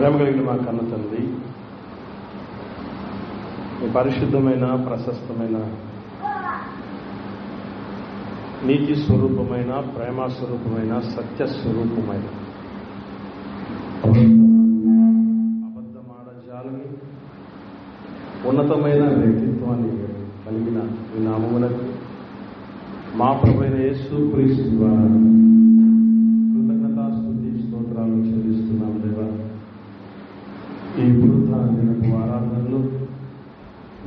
ప్రేమ కలిగిన మా కన్న తండ్రి, మీ పరిశుద్ధమైన ప్రశస్తమైన నీతి స్వరూపమైన ప్రేమ స్వరూపమైన సత్య స్వరూపమైన అబద్ధమాడజాలని ఉన్నతమైన వ్యక్తిత్వాన్ని కలిగిన ఈ నామములకు మా ప్రభువైన యేసు క్రీస్తు ద్వారా కృతజ్ఞతాస్తుతి స్తోత్రాలు చెల్లిస్తున్నాం దేవా. ఈ పునరుద్ధరణ దినపు ఆరాధనలు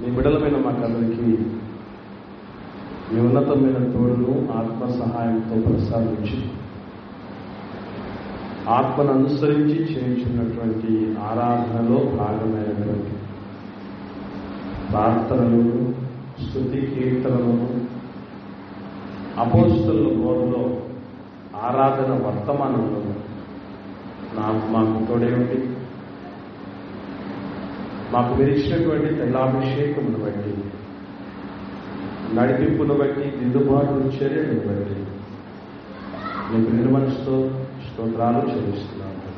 మీ బిడ్డలమైన మాకందరికీ మీ ఉన్నతమైన తోడును ఆత్మ సహాయంతో ప్రసాదించి ఆత్మను అనుసరించి చేయించున్నటువంటి ఆరాధనలో భాగమైనటువంటి ప్రార్థనలను స్తుతి కీర్తనలను అపోస్తలుల బోధలో ఆరాధన వర్తమానంలో మాకు తోడే ఉండి మాకు విరిచినటువంటి తైలాభిషేకమును బట్టి నడిపింపును బట్టి దిద్దుబాటు చర్యను బట్టి మీకు నిర్మనిస్తూ స్తోత్రాలు చెల్లిస్తున్నాను.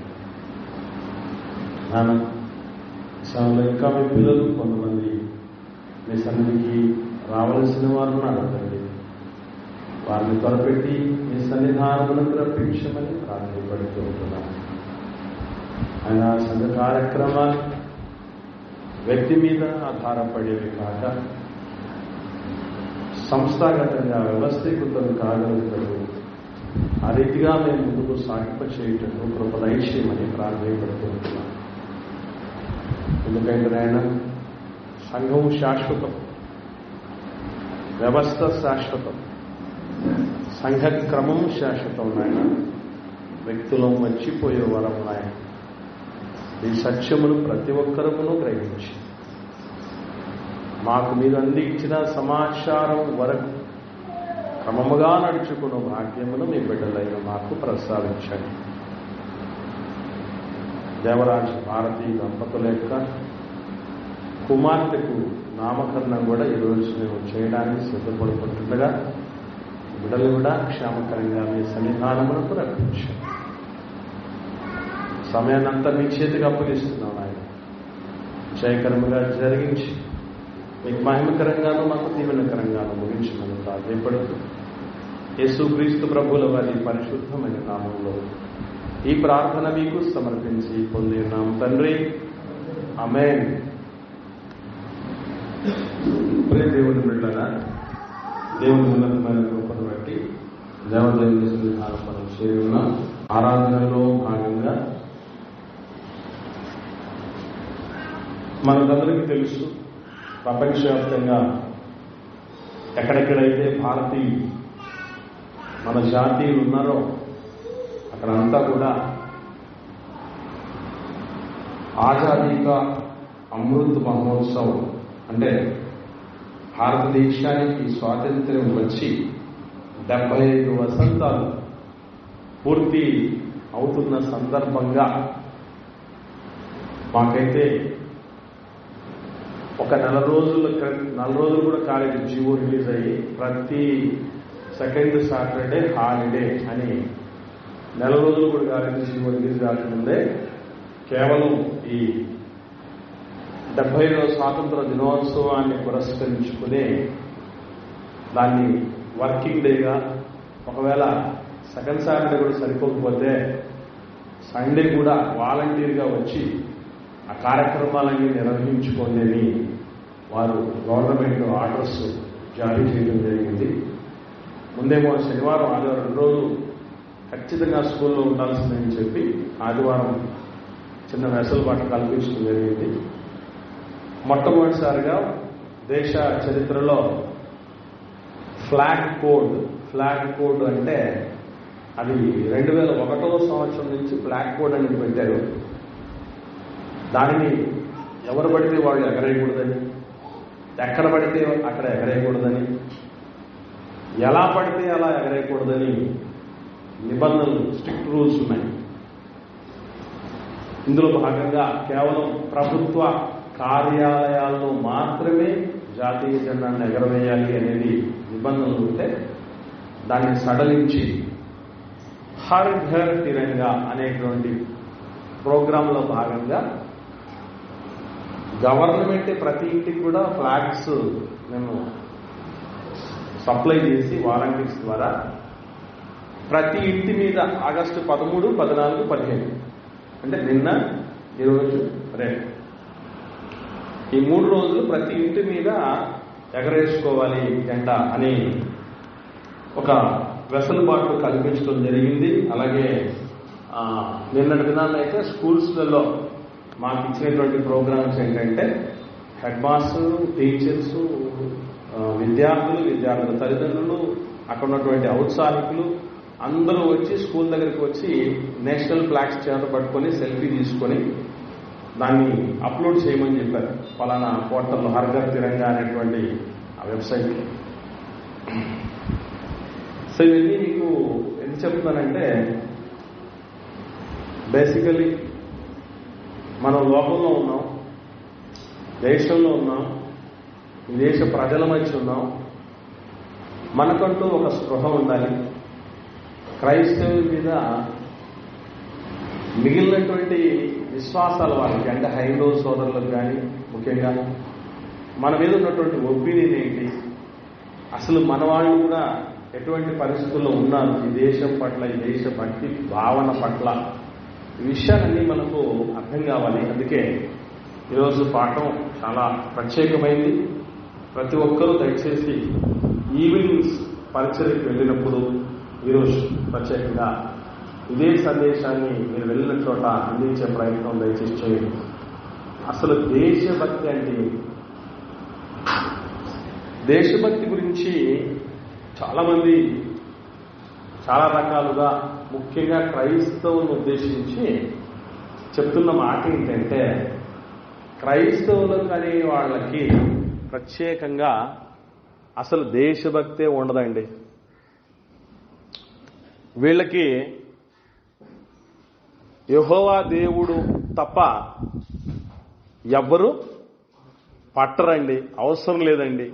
నాన్న సమయంలో ఇంకా మీ పిల్లలు కొంతమంది మీ సన్నిధికి రావలసిన వారు ఉన్నారు తండ్రి. వారిని త్వరపెట్టి మీ సన్నిధానములకు రప్పించమని ప్రార్థనపడుతూ ఉంటున్నాను. ఆయన సంఘ కార్యక్రమాలు వ్యక్తి మీద ఆధారపడేవి కాక సంస్థాగతంగా వ్యవస్థీకృతం కాగలుగుతారు. ఆ రీతిగా మేము ముందుకు సాగింప చేయటం కృప దయచేయమని ప్రార్థనపడుతూ ఉంటున్నాను. ఎందుకంటే ఆయన సంఘం శాశ్వతం, వ్యవస్థ శాశ్వతం, సంఘ క్రమం శాశ్వతం. ఆయన వ్యక్తులం వచ్చిపోయే వరం ఆయన ఈ సత్యమును ప్రతి ఒక్కరమును గ్రహించి మాకు మీరు అందించిన సమాచారం వరకు క్రమముగా నడుచుకున్న భాగ్యమును మీ బిడ్డలైన మాకు ప్రసాదించండి. దేవరాజు భారతీ దంపతుల యొక్క కుమార్తెకు నామకరణం కూడా ఈరోజు మేము చేయడానికి సిద్ధపడుతుండగా బిడ్డలు కూడా క్షేమకరంగా మీ సన్నిధానములకు రప్పించండి. సమయాన్నంతా మీ చేతికి అప్పగిస్తున్నాం ఆయన. జయకరముగా జరిగించి మీకు మహిమకరంగాను మాకు దీవెనకరంగాను ముగించమని ప్రార్థపడుతూ యేసుక్రీస్తు ప్రభువుల వారి పరిశుద్ధమైన నామంలో ఈ ప్రార్థన మీకు సమర్పించి పొందినాం తండ్రి, ఆమేన్. ప్రియ దేవుని బిడ్డలారా, దేవుని ఉన్నతమైన కృపను బట్టి దేవదేవుని సన్నిధానం మనం చేరి ఉన్నాం. ఆరాధనలో భాగంగా మనకందరికీ తెలుసు, ప్రపంచవ్యాప్తంగా ఎక్కడెక్కడైతే భారతీయులు మన జాతీయులు ఉన్నారో అక్కడంతా కూడా ఆజాదీ కా అమృత్ మహోత్సవం అంటే భారతదేశానికి స్వాతంత్ర్యం వచ్చి 75 వసంతాలు పూర్తి అవుతున్న సందర్భంగా మాకైతే ఒక 4 రోజులు కూడా కాలేజీ జీవో రిలీజ్ అయ్యి ప్రతి సెకండ్ సాటర్డే హాలిడే అని 4 రోజులు కూడా కాలేజీ జీవో రిలీజ్ కాకముందే కేవలం ఈ 70వ స్వాతంత్ర దినోత్సవాన్ని పురస్కరించుకునే దాన్ని వర్కింగ్ డేగా, ఒకవేళ సెకండ్ సాటర్డే కూడా సరిపోకపోతే సండే కూడా వాలంటీర్గా వచ్చి ఆ కార్యక్రమాలన్నీ నిర్వహించుకోలేని వారు గవర్నమెంట్ ఆర్డర్స్ జారీ చేయడం జరిగింది. ముందేమో శనివారం ఆదివారం 2 రోజులు ఖచ్చితంగా స్కూల్లో ఉండాల్సిందని చెప్పి ఆదివారం చిన్న వెసులుబాటు కల్పించడం జరిగింది. మొట్టమొదటిసారిగా దేశ చరిత్రలో ఫ్లాగ్ కోడ్ అంటే అది 2001వ సంవత్సరం నుంచి ఫ్లాగ్ కోడ్ అనేది పెట్టారు. దానిని ఎవరు పడితే వాళ్ళు ఎగరేయకూడదని, ఎక్కడ పడితే అక్కడ ఎగరేయకూడదని, ఎలా పడితే అలా ఎగరేయకూడదని నిబంధనలు, స్ట్రిక్ట్ రూల్స్ ఉన్నాయి. ఇందులో భాగంగా కేవలం ప్రభుత్వ కార్యాలయాల్లో మాత్రమే జాతీయ జెండాను ఎగరవేయాలి అనేది నిబంధనలు ఉంటే దాన్ని సడలించి హర్ ఘర్ తిరంగా అనేటువంటి ప్రోగ్రాంలో భాగంగా గవర్నమెంట్ ప్రతి ఇంటికి కూడా ఫ్లాగ్స్ మేము సప్లై చేసి వాలంటీర్స్ ద్వారా ప్రతి ఇంటి మీద ఆగస్టు 13, 14, 15 అంటే నిన్న, ఈరోజు, రేపు ఈ 3 రోజులు ప్రతి ఇంటి మీద ఎగరేసుకోవాలి జెండా అని ఒక వెసులుబాటు కల్పించడం జరిగింది. అలాగే నిన్నటి దినాల్లో అయితే స్కూల్స్లలో మాకు ఇచ్చినటువంటి ప్రోగ్రామ్స్ ఏంటంటే హెడ్ మాస్టర్, టీచర్స్, విద్యార్థుల తల్లిదండ్రులు, అక్కడ ఉన్నటువంటి ఔత్సాహికులు అందరూ వచ్చి స్కూల్ దగ్గరికి వచ్చి నేషనల్ ఫ్లాగ్స్ చేత పట్టుకొని సెల్ఫీ తీసుకొని దాన్ని అప్లోడ్ చేయమని చెప్పారు. పలానా పోర్టల్ హర్ఘర్ తిరంగా అనేటువంటి ఆ వెబ్సైట్. సో ఇవన్నీ మీకు ఎందుకు చెప్తున్నానంటే బేసికలీ మనం లోకంలో ఉన్నాం, దేశంలో ఉన్నాం, ఈ దేశ ప్రజల మధ్య ఉన్నాం. మనకంటూ ఒక స్పృహ ఉండాలి. క్రైస్తవుల మీద మిగిలినటువంటి విశ్వాసాల వాళ్ళకి అంటే హైందవ సోదరులకు కానీ ముఖ్యంగా మన మీద ఉన్నటువంటి ఒపీనియన్ ఏంటి, అసలు మన వాళ్ళు కూడా ఎటువంటి పరిస్థితుల్లో ఉన్నారు ఈ దేశం పట్ల, ఈ దేశ భక్తి భావన పట్ల, ఈ విషయాలన్నీ మనకు అర్థం కావాలి. అందుకే ఈరోజు పాఠం చాలా ప్రత్యేకమైంది. ప్రతి ఒక్కరూ దయచేసి ఈవినింగ్స్ పరిచయకు వెళ్ళినప్పుడు ఈరోజు ప్రత్యేకంగా ఇదే సందేశాన్ని మీరు వెళ్ళిన చోట అందించే ప్రయత్నం దయచేసి చేయండి. అసలు దేశభక్తి అంటే దేశభక్తి గురించి చాలామంది చాలా రకాలుగా ముఖ్యంగా క్రైస్తవులను ఉద్దేశించి చెప్తున్న మాట ఏంటంటే క్రైస్తవులకు అనే వాళ్ళకి ప్రత్యేకంగా అసలు దేశభక్తే ఉండదండి. వీళ్ళకి యెహోవా దేవుడు తప్ప ఎవ్వరూ పట్టరండి, అవసరం లేదండి.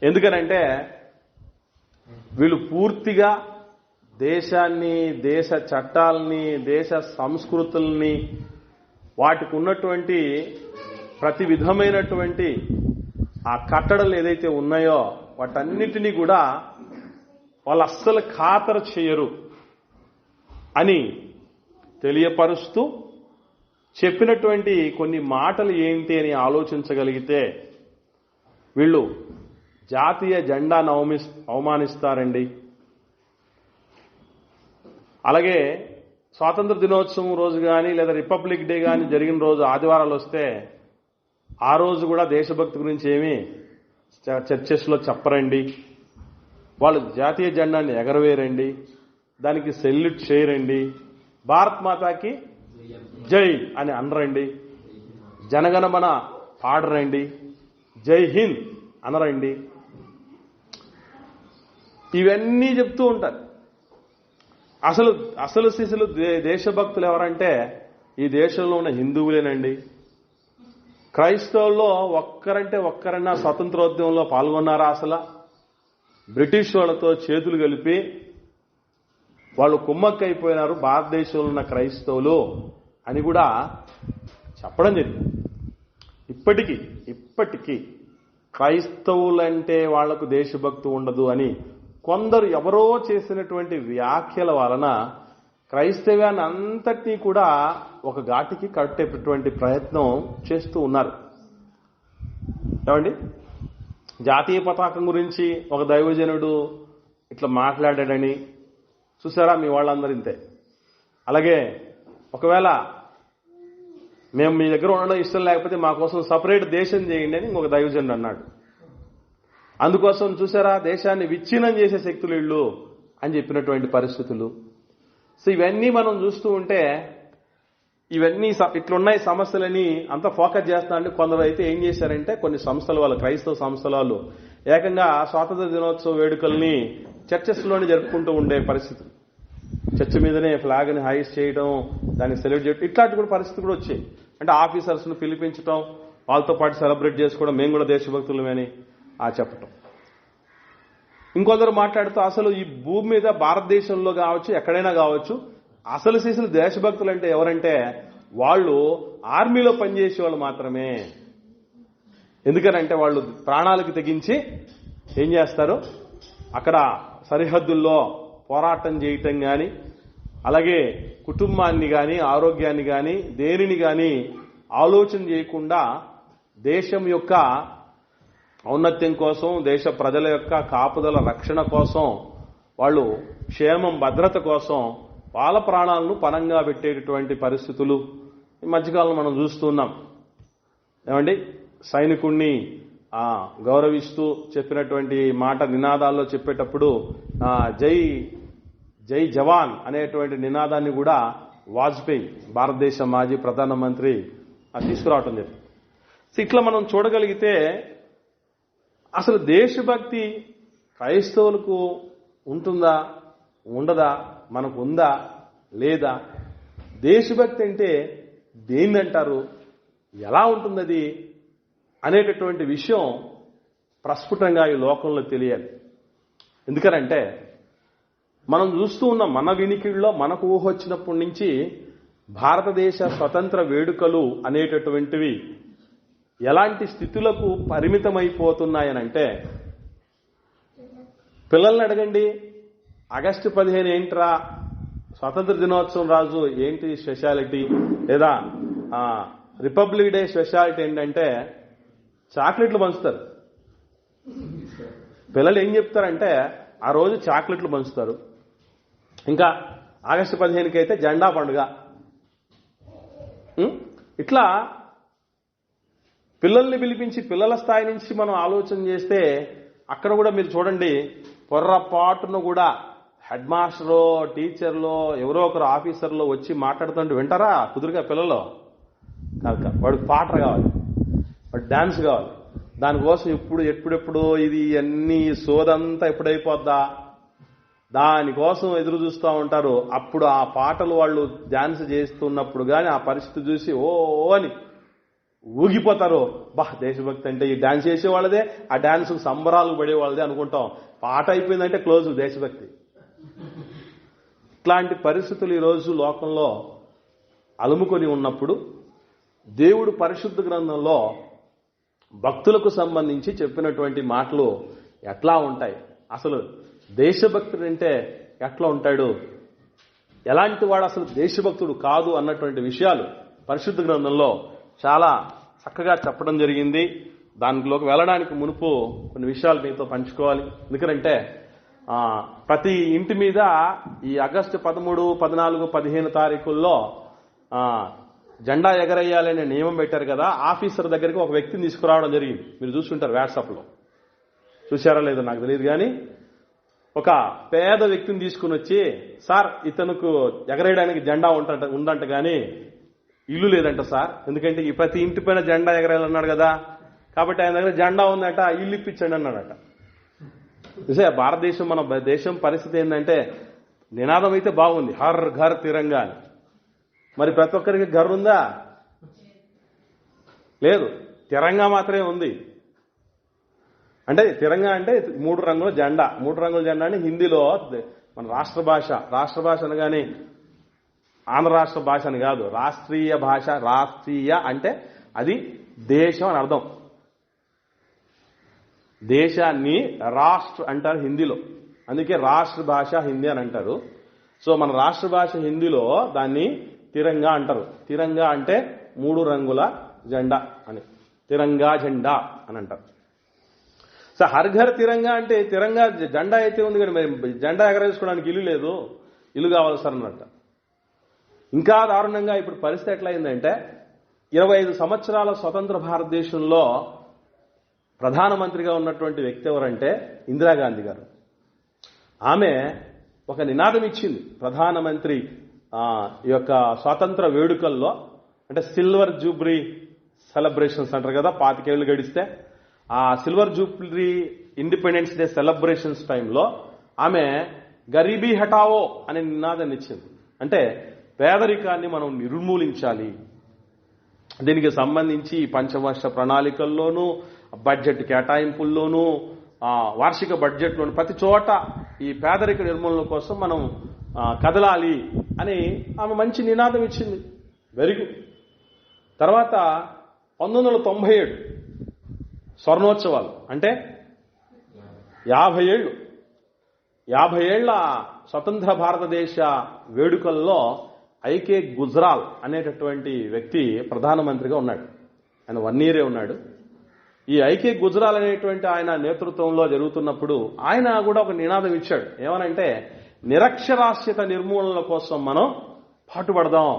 ఎందుకనంటే వీళ్ళు పూర్తిగా దేశాన్ని, దేశ చట్టాలని, దేశ సంస్కృతుల్ని, వాటికి ఉన్నటువంటి ప్రతి విధమైనటువంటి ఆ కట్టడలు ఏదైతే ఉన్నాయో వాటన్నిటినీ కూడా వాళ్ళు అస్సలు ఖాతరు చేయరు అని తెలియపరుస్తూ చెప్పినటువంటి కొన్ని మాటలు ఏంటి అని ఆలోచించగలిగితే వీళ్ళు జాతీయ జెండాను అవమానిస్తారండి. అలాగే స్వాతంత్ర దినోత్సవం రోజు కానీ లేదా రిపబ్లిక్ డే కానీ జరిగిన రోజు ఆదివారాలు వస్తే ఆ రోజు కూడా దేశభక్తి గురించి ఏమీ చర్చెస్లో చెప్పరండి. వాళ్ళు జాతీయ జెండాన్ని ఎగరవేరండి, దానికి సెల్యూట్ చేయరండి, భారత్ మాతాకి జై అని అనరండి, జనగణమన పాడరండి, జై హింద్ అనరండి. ఇవన్నీ చెప్తూ ఉంటారు. అసలు శిశులు దేశభక్తులు ఎవరంటే ఈ దేశంలో ఉన్న హిందువులేనండి. క్రైస్తవుల్లో ఒక్కరన్నా స్వతంత్రోద్యమంలో పాల్గొన్నారా? అసలు బ్రిటిష్ వాళ్ళతో చేతులు కలిపి వాళ్ళు కుమ్మక్కైపోయినారు భారతదేశంలో ఉన్న క్రైస్తవులు అని కూడా చెప్పడం జరిగింది. ఇప్పటికీ క్రైస్తవులంటే వాళ్లకు దేశభక్తి ఉండదు అని కొందరు ఎవరో చేసినటువంటి వ్యాఖ్యల వలన క్రైస్తవ్యాన్ని అంతటినీ కూడా ఒక ఘాటికి కట్టేటటువంటి ప్రయత్నం చేస్తూ ఉన్నారు. ఏమండి, జాతీయ పతాకం గురించి ఒక దైవజనుడు ఇట్లా మాట్లాడాడని చూసారా? మీ వాళ్ళందరూ ఇంతే. అలాగే ఒకవేళ మేము మీ దగ్గర ఉండడం ఇష్టం లేకపోతే మా కోసం సపరేట్ దేశం చేయండి అని ఇంకొక దైవజనుడు అన్నాడు. అందుకోసం చూసారా, దేశాన్ని విచ్ఛిన్నం చేసే శక్తులు ఇళ్ళు అని చెప్పినటువంటి పరిస్థితులు. సో ఇవన్నీ మనం చూస్తూ ఉంటే ఇవన్నీ ఇట్లున్నాయి సమస్యలని అంతా ఫోకస్ చేస్తానంటే కొందరు అయితే ఏం చేశారంటే కొన్ని సంస్థల వాళ్ళు, క్రైస్తవ సంస్థల వాళ్ళు ఏకంగా స్వాతంత్ర దినోత్సవ వేడుకల్ని చర్చెస్లోనే జరుపుకుంటూ ఉండే పరిస్థితి. చర్చ్ మీదనే ఫ్లాగ్ని హైస్ట్ చేయడం, దాన్ని సెలబ్రేట్ చేయడం, ఇట్లాంటి కూడా పరిస్థితి కూడా వచ్చాయి. అంటే ఆఫీసర్స్ను పిలిపించడం, వాళ్ళతో పాటు సెలబ్రేట్ చేసుకోవడం, మేము కూడా దేశభక్తులమని చెప్పటం. ఇంకొందరు మాట్లాడుతూ అసలు ఈ భూమి మీద భారతదేశంలో కావచ్చు, ఎక్కడైనా కావచ్చు, అసలు చేసిన దేశభక్తులు అంటే ఎవరంటే వాళ్ళు ఆర్మీలో పనిచేసే వాళ్ళు మాత్రమే. ఎందుకనంటే వాళ్ళు ప్రాణాలకు తెగించి ఏం చేస్తారు, అక్కడ సరిహద్దుల్లో పోరాటం చేయటం గాని, అలాగే కుటుంబాన్ని గాని, ఆరోగ్యాన్ని గాని, దేనిని గాని ఆలోచన చేయకుండా దేశం యొక్క ఔన్నత్యం కోసం, దేశ ప్రజల యొక్క కాపుదల రక్షణ కోసం, వాళ్ళు క్షేమం భద్రత కోసం వాళ్ళ ప్రాణాలను పణంగా పెట్టేటటువంటి పరిస్థితులు ఈ మధ్యకాలంలో మనం చూస్తున్నాం. ఏమండి, సైనికుణ్ణి గౌరవిస్తూ చెప్పినటువంటి మాట నినాదాల్లో చెప్పేటప్పుడు జై జై జవాన్ అనేటువంటి నినాదాన్ని కూడా వాజ్పేయి, భారతదేశ మాజీ ప్రధానమంత్రి తీసుకురావటం జరిగింది. ఇట్లా మనం చూడగలిగితే అసలు దేశభక్తి క్రైస్తవులకు ఉంటుందా, ఉండదా, మనకు ఉందా లేదా, దేశభక్తి అంటే దేన్నంటారు, ఎలా ఉంటుందది అనేటటువంటి విషయం ప్రస్ఫుటంగా ఈ లోకంలో తెలియాలి. ఎందుకనంటే మనం చూస్తూ ఉన్న మన వినికిడిలో మనకు ఊహ వచ్చినప్పటి నుంచి భారతదేశ స్వతంత్ర వేడుకలు అనేటటువంటివి ఎలాంటి స్థితులకు పరిమితమైపోతున్నాయనంటే, పిల్లల్ని అడగండి, ఆగస్టు 15 ఏంట్రా, స్వాతంత్ర దినోత్సవం రాజు ఏంటి స్పెషాలిటీ, లేదా రిపబ్లిక్ డే స్పెషాలిటీ ఏంటంటే చాక్లెట్లు పంచుతారు. పిల్లలు ఏం చెప్తారంటే ఆ రోజు చాక్లెట్లు పంచుతారు. ఇంకా ఆగస్టు 15కి అయితే జెండా పండుగ. ఇట్లా పిల్లల్ని పిలిపించి పిల్లల స్థాయి నుంచి మనం ఆలోచన చేస్తే అక్కడ కూడా మీరు చూడండి, పొర్రపాటును కూడా హెడ్ మాస్టరో టీచర్లో ఎవరో ఒకరు ఆఫీసర్లో వచ్చి మాట్లాడుతుంటే వింటారా కుదురుగా పిల్లలు? కాదు, వాడికి పాట కావాలి, వాడు డాన్స్ కావాలి. దానికోసం ఎప్పుడెప్పుడు ఇది అన్ని సోదంతా ఎప్పుడైపోద్దా దానికోసం ఎదురు చూస్తూ ఉంటారు. అప్పుడు ఆ పాటలు వాళ్ళు డాన్స్ చేస్తున్నప్పుడు కానీ ఆ పరిస్థితి చూసి ఓ అని ఊగిపోతారు. దేశభక్తి అంటే ఈ డాన్స్ చేసేవాళ్ళదే, ఆ డాన్స్ సంబరాలు పడేవాళ్ళదే అనుకుంటాం. పాట అయిపోయిందంటే క్లోజ్ దేశభక్తి. ఇట్లాంటి పరిస్థితులు ఈరోజు లోకంలో అలుముకొని ఉన్నప్పుడు దేవుడు పరిశుద్ధ గ్రంథంలో భక్తులకు సంబంధించి చెప్పినటువంటి మాటలు ఎట్లా ఉంటాయి, అసలు దేశభక్తుడు అంటే ఎట్లా ఉంటాడు, ఎలాంటి వాడు అసలు దేశభక్తుడు కాదు అన్నటువంటి విషయాలు పరిశుద్ధ గ్రంథంలో చాలా చక్కగా చెప్పడం జరిగింది. దానిలోకి వెళ్ళడానికి మునుపు కొన్ని విషయాలు మీతో పంచుకోవాలి. ఎందుకంటే ప్రతి ఇంటి మీద ఈ ఆగస్టు 13, 14, 15 తారీఖుల్లో జెండా ఎగరేయాలనే నియమం పెట్టారు కదా. ఆఫీసర్ దగ్గరికి ఒక వ్యక్తిని తీసుకురావడం జరిగింది. మీరు చూస్తుంటారు వాట్సాప్లో, చూశారా లేదో నాకు తెలియదు కానీ ఒక పేద వ్యక్తిని తీసుకుని వచ్చి, సార్ ఇతనుకు ఎగరేయడానికి జెండా ఉందంట కానీ ఇల్లు లేదంట సార్, ఎందుకంటే ఈ ప్రతి ఇంటి పైన జెండా ఎగరేయాలన్నాడు కదా, కాబట్టి ఆయన దగ్గర జెండా ఉందట, ఇల్లు ఇప్పించండి అన్నాడట. చూసే భారతదేశం, మన దేశం పరిస్థితి ఏంటంటే నినాదం అయితే బాగుంది, హర్ ఘర్ తిరంగా అని. మరి ప్రతి ఒక్కరికి ఘర్ ఉందా? లేదు, తిరంగా మాత్రమే ఉంది. అంటే తిరంగా అంటే 3 రంగుల జెండా. 3 రంగుల జెండా అని హిందీలో మన రాష్ట్ర భాష అనగానే ఆంధ్ర రాష్ట్ర భాష అని కాదు, రాష్ట్రీయ భాష. రాష్ట్రీయ అంటే అది దేశం అని అర్థం. దేశాన్ని రాష్ట్ర అంటారు హిందీలో, అందుకే రాష్ట్ర భాష హిందీ అని అంటారు. సో మన రాష్ట్ర భాష హిందీలో దాన్ని తిరంగా అంటారు. తిరంగా అంటే 3 రంగుల జెండా అని, తిరంగా జెండా అని అంటారు. సో హర్ ఘర్ తిరంగా అంటే తిరంగా జెండా అయితే ఉంది కానీ మరి జెండా ఎగరేసుకోవడానికి ఇల్లు లేదు, ఇల్లు కావాలి సార్ అన్నట్ట. ఇంకా దారుణంగా ఇప్పుడు పరిస్థితి ఎట్లయిందంటే 25 సంవత్సరాల స్వతంత్ర భారతదేశంలో ప్రధానమంత్రిగా ఉన్నటువంటి వ్యక్తి ఎవరంటే ఇందిరాగాంధీ గారు. ఆమె ఒక నినాదం ఇచ్చింది ప్రధానమంత్రి ఈ యొక్క స్వాతంత్ర వేడుకల్లో, అంటే సిల్వర్ జూబ్లీ సెలబ్రేషన్స్ అంటారు కదా, 25 ఏళ్లు గడిస్తే ఆ silver Jubilee independence day celebrations టైంలో ఆమె గరీబీ హటావో అనే నినాదాన్ని ఇచ్చింది. అంటే పేదరికాన్ని మనం నిర్మూలించాలి. దీనికి సంబంధించి పంచవర్ష ప్రణాళికల్లోనూ, బడ్జెట్ కేటాయింపుల్లోనూ, వార్షిక బడ్జెట్లోనూ ప్రతి చోట ఈ పేదరిక నిర్మూలన కోసం మనం కదలాలి అని ఆమె మంచి నినాదం ఇచ్చింది. Very good. తర్వాత 1997 స్వర్ణోత్సవాలు అంటే 50 ఏళ్ల స్వతంత్ర భారతదేశ వేడుకల్లో ఐకే గుజ్రాల్ అనేటటువంటి వ్యక్తి ప్రధానమంత్రిగా ఉన్నాడు. ఆయన 1 year ఉన్నాడు. ఈ ఐకే గుజ్రాల్ అనేటువంటి ఆయన నేతృత్వంలో జరుగుతున్నప్పుడు ఆయన కూడా ఒక నినాదం ఇచ్చాడు. ఏమనంటే నిరక్షరాస్యత నిర్మూలన కోసం మనం పాటుపడదాం.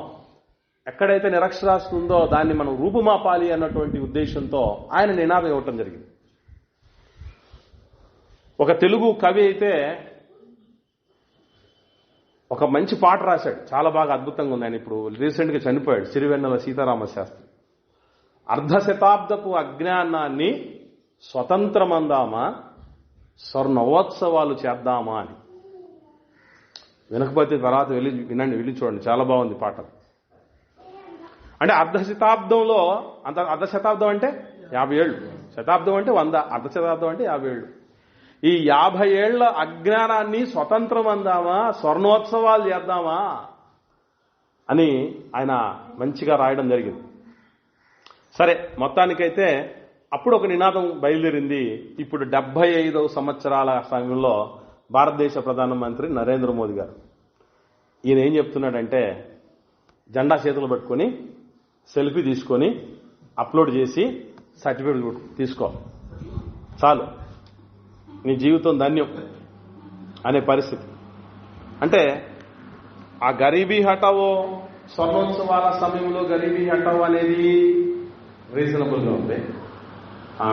ఎక్కడైతే నిరక్షరాస్యత ఉందో దాన్ని మనం రూపుమాపాలి అన్నటువంటి ఉద్దేశంతో ఆయన నినాదం ఇవ్వటం జరిగింది. ఒక తెలుగు కవి అయితే ఒక మంచి పాట రాశాడు, చాలా బాగా అద్భుతంగా ఉంది. ఆయన ఇప్పుడు రీసెంట్గా చనిపోయాడు, సిరివెన్నెల సీతారామ శాస్త్రి. అర్ధశతాబ్దపు అజ్ఞానాన్ని స్వతంత్రమందామా, స్వర్ణోత్సవాలు చేద్దామా అని. వినకపోతే తర్వాత వెళ్ళి చూడండి, చాలా బాగుంది పాట. అంటే అర్ధశతాబ్దంలో అర్ధశతాబ్దం అంటే 50 ఏళ్ళు, శతాబ్దం అంటే 100, అర్ధశతాబ్దం అంటే 50 ఏళ్ళు. ఈ 50 ఏళ్ల అజ్ఞానాన్ని స్వతంత్రం అందామా, స్వర్ణోత్సవాలు చేద్దామా అని ఆయన మంచిగా రాయడం జరిగింది. సరే, మొత్తానికైతే అప్పుడు ఒక నినాదం బయలుదేరింది. ఇప్పుడు 75వ సంవత్సరాల సమయంలో భారతదేశ ప్రధానమంత్రి నరేంద్ర మోదీ గారు ఈయన ఏం చెప్తున్నాడంటే, జెండా చేతులు పట్టుకొని సెల్ఫీ తీసుకొని అప్లోడ్ చేసి సర్టిఫికేట్ తీసుకో, చాలు నీ జీవితం ధన్యం అనే పరిస్థితి. అంటే ఆ గరీబీ హటావో స్వర్ణోత్సవాల సమయంలో గరీబీ హటావో అనేది రీజనబుల్ గా ఉంది ఆ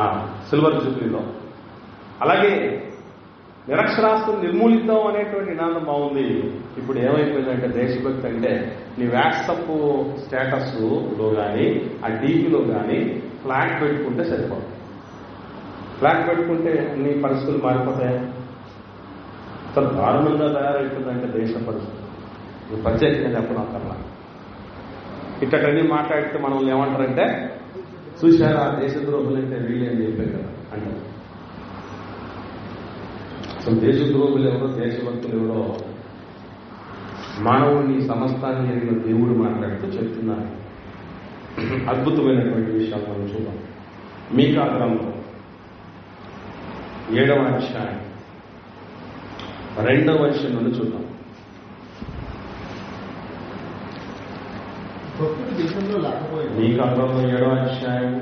సిల్వర్ జూబ్లీలో. అలాగే నిరక్షరాస్యతను నిర్మూలిద్దాం అనేటువంటి నినాదం బాగుంది. ఇప్పుడు ఏమైపోయిందంటే దేశభక్తి అంటే నీ వాట్సప్ స్టేటస్ లో కానీ ఆ డీపీలో కానీ ఫ్లాగ్ పెట్టుకుంటే సరిపోదు. ఫ్లాగ్ పెట్టుకుంటే అన్ని పరిస్థితులు మారిపోతాయి. చాలా దారుణంగా తయారైపోతుందంటే దేశ పరిస్థితి. ఇది ప్రత్యేకంగా చెప్పడం కన్నా ఇట్టన్నీ మాట్లాడితే మనల్ని ఏమంటారంటే, చూశారా దేశద్రోహులు అంటే వీళ్ళే అని చెప్పారు కదా అంటారు. అసలు దేశద్రోహులు ఎవరో, దేశభక్తులు ఎవరో మానవుడిని సమస్తాన్ని జరిగిన దేవుడు మాట్లాడుతూ చెప్తున్నారు. అద్భుతమైనటువంటి విషయాలు మనం చూద్దాం. మీకా గ్రంథం 7వ అధ్యాయం 2వ వచనం నుండి చూద్దాం. మీకా గ్రంథం 7వ అధ్యాయం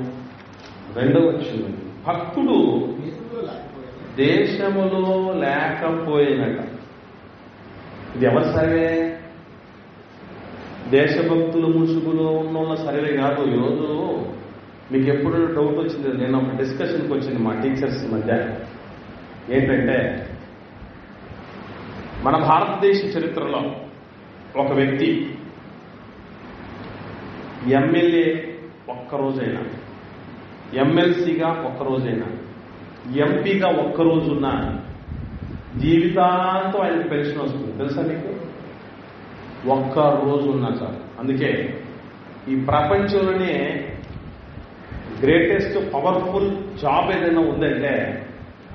2వ వచనం, భక్తుడు దేశములో లేకపోయినట. ఇది ఎవరి సర్వే? దేశభక్తులు ముసుగులో ఉన్న సర్వే కాదు. ఈరోజు మీకు ఎప్పుడు డౌట్ వచ్చింది, నేను ఒక డిస్కషన్కి వచ్చింది మా టీచర్స్ మధ్య. ఏంటంటే, మన భారతదేశ చరిత్రలో ఒక వ్యక్తి ఎమ్మెల్యే ఒక్కరోజైనా, ఎమ్మెల్సీగా ఒక్కరోజైనా, ఎంపీగా ఒక్కరోజున్నా జీవితాంతం ఆయనకు పెన్షన్ వస్తుంది. తెలుసా మీకు? ఒక్క రోజు ఉన్నా చాలు. అందుకే ఈ ప్రపంచంలోనే గ్రేటెస్ట్ పవర్ఫుల్ జాబ్ ఏదైనా ఉందంటే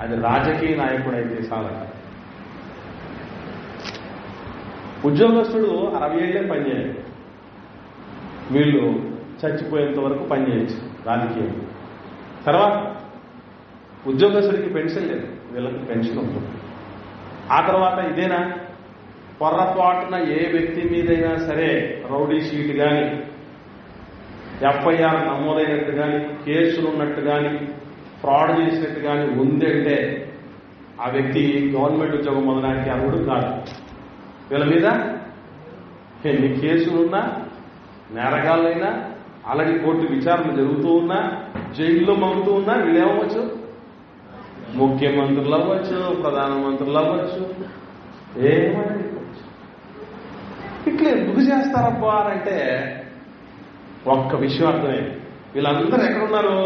అది రాజకీయ నాయకుడు అయితే చాలట. ఉద్యోగస్తుడు 60 ఏళ్లే పనిచేయాలి, వీళ్ళు చచ్చిపోయేంత వరకు పనిచేయచ్చు రాజకీయం. తర్వాత ఉద్యోగస్తుడికి పెన్షన్ లేదు, వీళ్ళకి పెన్షన్ ఉంటుంది. ఆ తర్వాత ఇదేనా, పొర్రపాటున ఏ వ్యక్తి మీదైనా సరే రౌడీ షీట్ కానీ, ఎఫ్ఐఆర్ నమోదైనట్టు కానీ, కేసులు ఉన్నట్టు కానీ, ఫ్రాడ్ చేసినట్టు కానీ ఉందంటే ఆ వ్యక్తి గవర్నమెంట్ ఉద్యోగం మొదలడానికి అర్హుడు కాదు. వీళ్ళ మీద ఎన్ని కేసులున్నా, నేరగాళ్ళైనా, ఆల్రెడీ కోర్టు విచారణ జరుగుతూ ఉన్నా, జైల్లో మగ్గుతూ ఉన్నా వీళ్ళేమవచ్చు, ముఖ్యమంత్రులు అవ్వచ్చు, ప్రధానమంత్రులు అవ్వచ్చు, ఏమైనా ఇట్లా ఎందుకు చేస్తారబ్బా అంటే ఒక్క విషయం అర్థమే. వీళ్ళందరూ ఎక్కడున్నారు?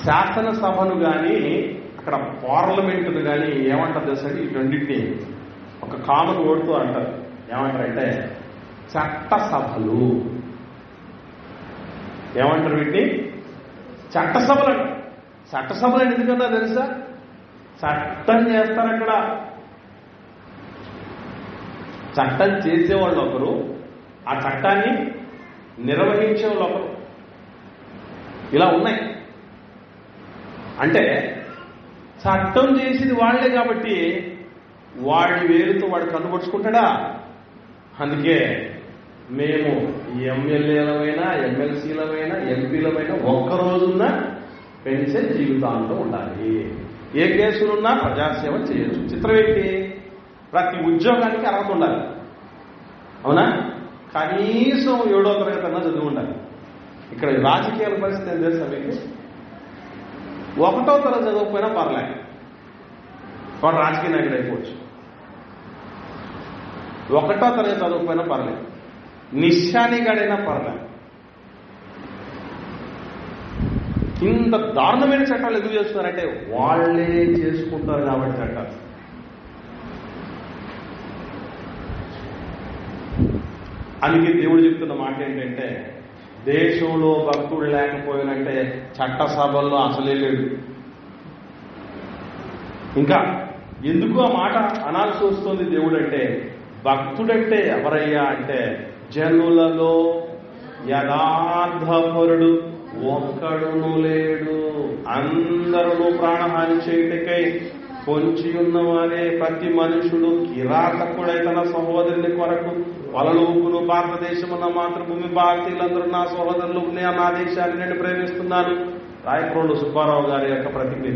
శాసనసభను కానీ అక్కడ పార్లమెంటును కానీ ఏమంటారు తెలుసా? ఈ రెండింటినీ ఒక కామన్ ఓడుతూ అంటారు. ఏమంటారంటే చట్టసభలు. ఏమంటారు వీటిని? చట్టసభలు అంటారు. చట్టసభలు ఎందుకన్నా తెలుసా? చట్టం చేస్తారు అక్కడ. చట్టం చేసేవాళ్ళు ఒకరు, ఆ చట్టాన్ని నిర్వహించేవాళ్ళు ఒకరు. ఇలా ఉన్నాయి. అంటే చట్టం చేసింది వాళ్లే కాబట్టి వాడి వేరుతో వాడు కన్నుపరుచుకుంటాడా? అందుకే మేము ఎమ్మెల్యేలమైనా, ఎమ్మెల్సీలమైనా, ఎంపీలమైనా ఒక్కరోజున్నా పెంచే జీవితాంతం ఉండాలి. ఏ కేసులున్నా ప్రజాసేవ చేయొచ్చు. చిత్రం ఏంటి? ప్రతి ఉద్యోగానికి అర్హత ఉండాలి. అవునా? కనీసం 7వ తరగతి అన్నా చదువు ఉండాలి. ఇక్కడ రాజకీయాల పరిస్థితి ఏం తెలుసా మీకు? 1వ తరగతి చదవకపోయినా పర్లేదు, వాడు రాజకీయ నాయకుడు అయిపోవచ్చు. 1వ తరగతి చదవకపోయినా పర్లేదు, నిశానిగాడైనా పర్లేదు. ఇంత దారుణమైన చట్టాలు ఎందుకు చేస్తున్నారంటే వాళ్లే చేసుకుంటారు కాబట్టి చట్టాలు. అందుకే దేవుడు చెప్తున్న మాట ఏంటంటే, దేశంలో భక్తుడు లేకపోయినంటే చట్టసభల్లో అసలే లేడు. ఇంకా ఎందుకు ఆ మాట అనాల్సి వస్తుంది దేవుడు అంటే, భక్తుడంటే ఎవరయ్యా అంటే జనులలో యథార్థపరుడు ఒక్కడును లేడు, అందరూ ప్రాణహాని చేయుటకై పొంచి ఉన్నవారే ప్రతి మనుషుడు కిరాతకుడై తన సహోదరుని కొరకు వలలోపును. భారతదేశమున్న మాతృభూమి భారతీయులందరూ నా సహోదరులు, నేను నా దేశాన్ని నేను ప్రేమిస్తున్నాను. రాయప్రోలు సుబ్బారావు గారి యొక్క ప్రతిజ్ఞ